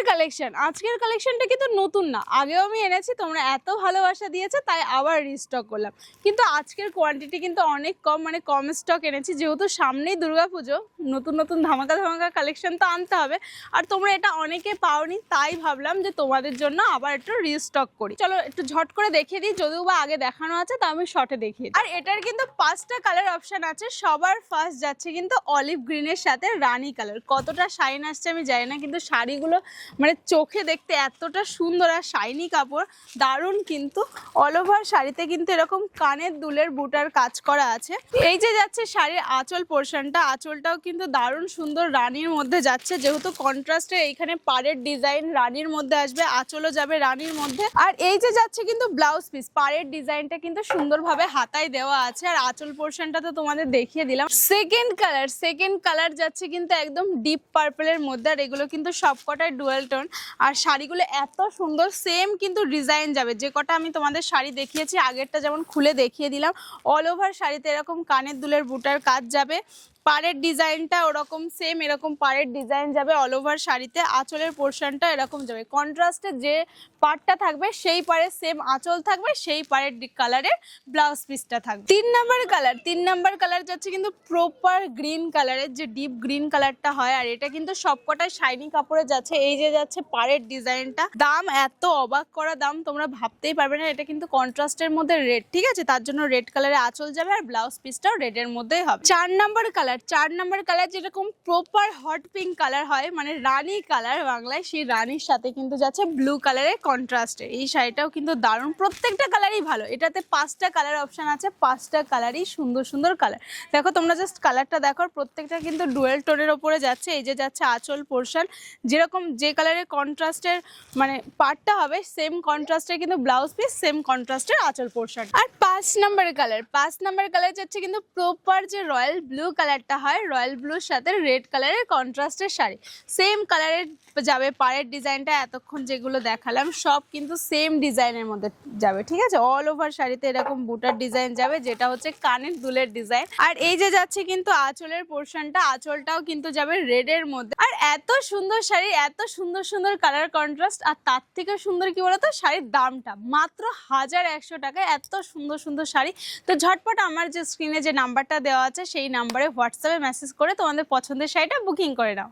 আজকের কালেকশনটা কিন্তু নতুন না, আগেও আমি এনেছি, তোমরা এত ভালোবাসা দিয়েছে তাই আবার রিস্টক করলাম। কিন্তু আজকের কোয়ান্টিটি কিন্তু অনেক কম, মানে কম স্টক এনেছি, যেহেতু সামনেই দুর্গাপুজো, নতুন নতুন ধামাকা ধামাকা কালেকশন তো আনতে হবে। আর তোমরা এটা অনেকে পাওনি, তাই ভাবলাম যে তোমাদের জন্য আবার একটু রিস্টক করি। চলো একটু ঝট করে দেখিয়ে দিই, যদিও বা আগে দেখানো আছে তা আমি শর্টে দেখিয়ে দিই। আর এটার কিন্তু 5টা কালার অপশন আছে। সবার ফার্স্ট যাচ্ছে কিন্তু অলিভ গ্রিনের সাথে রানী কালার। কতটা শাইন আসছে আমি জানি না, কিন্তু শাড়িগুলো মানে চোখে দেখতে এতটা সুন্দর আর শাইনি কাপড়, দারুণ। কিন্তু অল ওভার শাড়িতে কিন্তু এরকম কানের দুলের বুটার কাজ করা আছে। এই যে যাচ্ছে শাড়ির আঁচল পোর্শনটা, আঁচলটাও কিন্তু দারুণ সুন্দর রানীর মধ্যে যাচ্ছে, যেহেতু কন্ট্রাস্টে এইখানে পাড়ের ডিজাইন রানীর মধ্যে আসবে, আঁচলও যাবে রানীর মধ্যে। আর এই যে যাচ্ছে কিন্তু ব্লাউজ পিস, পাড়ের ডিজাইনটা কিন্তু সুন্দরভাবে হাতায় দেওয়া আছে। আর আঁচল পোর্শনটা তো তোমাদের দেখিয়ে দিলাম। সেকেন্ড কালার যাচ্ছে কিন্তু একদম ডিপ পার্পলের মধ্যে, আর এগুলো কিন্তু সবকটাই ডুয়াল টোন। আর শাড়িগুলো এত সুন্দর, সেম কিন্তু ডিজাইন যাবে। যে কটা আমি তোমাদের শাড়ি দেখিয়েছি, আগেরটা যেমন খুলে দেখিয়ে দিলাম, অল ওভার শাড়িতে এরকম কানের দুলের বুটার কাজ যাবে। পাড়ের ডিজাইনটা ওরকম সেম, এরকম পাড়ের ডিজাইন যাবে অল ওভার শাড়িতে। আঁচলের পোর্শনটা এরকম যাবে, কন্ট্রাস্টে যে পাড়টা থাকবে সেই পাড়ে সেম আঁচল থাকবে, সেই পাড়ের কালারের ব্লাউজ পিসটা থাকবে। 3 নাম্বার কালার যাচ্ছে কিন্তু প্রপার গ্রিন কালারের, যে ডিপ গ্রিন কালারটা হয়। আর এটা কিন্তু সবকটাই শাইনি কাপড়ে যাচ্ছে। এই যে যাচ্ছে পাড়ের ডিজাইনটা, দাম এত অবাক করা দাম, তোমরা ভাবতেই পারবে না। এটা কিন্তু কন্ট্রাস্টের মধ্যে রেড, ঠিক আছে, তার জন্য রেড কালারের আঁচল যাবে, আর ব্লাউজ পিসটাও রেডের মধ্যেই হবে। 4 নাম্বার কালার যেরকম প্রপার হট পিঙ্ক কালার হয়, মানে রানী কালার বাংলায়, সেই রানীর সাথে কিন্তু যাচ্ছে ব্লু কালারের কন্ট্রাস্টে। এই শাড়িটাও কিন্তু দারুণ, প্রত্যেকটা কালারই ভালো। এটাতে 5টা কালার অপশন আছে, 5টা কালারই সুন্দর সুন্দর কালার। দেখো তোমরা জাস্ট কালারটা দেখো, প্রত্যেকটা কিন্তু ডুয়েল টোনের ওপরে যাচ্ছে। এই যে যাচ্ছে আঁচল পোর্শন, যেরকম যে কালারের কন্ট্রাস্টের মানে পার্টটা হবে, সেম কন্ট্রাস্টের কিন্তু ব্লাউজ পিস, সেম কন্ট্রাস্টের আঁচল পোর্শন। আর 5 নাম্বার কালার যাচ্ছে কিন্তু প্রপার যে রয়্যাল ব্লু কালারটা হয়, রয়্যাল ব্লুর সাথে রেড কালারের কন্ট্রাস্টের শাড়ি, সেম কালারের যাবে। পাড়ের ডিজাইনটা এতক্ষণ যেগুলো দেখালাম সব কিন্তু সেম ডিজাইনের মধ্যে যাবে, ঠিক আছে। অল ওভার শাড়িতে এরকম বুটার ডিজাইন যাবে, যেটা হচ্ছে কানের দুলের ডিজাইন। আর এই যে যাচ্ছে কিন্তু আঁচলের পোর্শনটা, আঁচলটাও কিন্তু যাবে রেডের মধ্যে। আর এত সুন্দর শাড়ি, এত সুন্দর সুন্দর কালার কন্ট্রাস্ট, আর তার থেকে সুন্দর কি বলতো, শাড়ির দামটা মাত্র 1100 টাকায় এত সুন্দর সুন্দর শাড়ি। তো ঝটপট আমার যে স্ক্রিনে যে নাম্বারটা দেওয়া আছে, সেই নাম্বারে হোয়াটসঅ্যাপে মেসেজ করে তোমাদের পছন্দের শাড়িটা বুকিং করে নাও।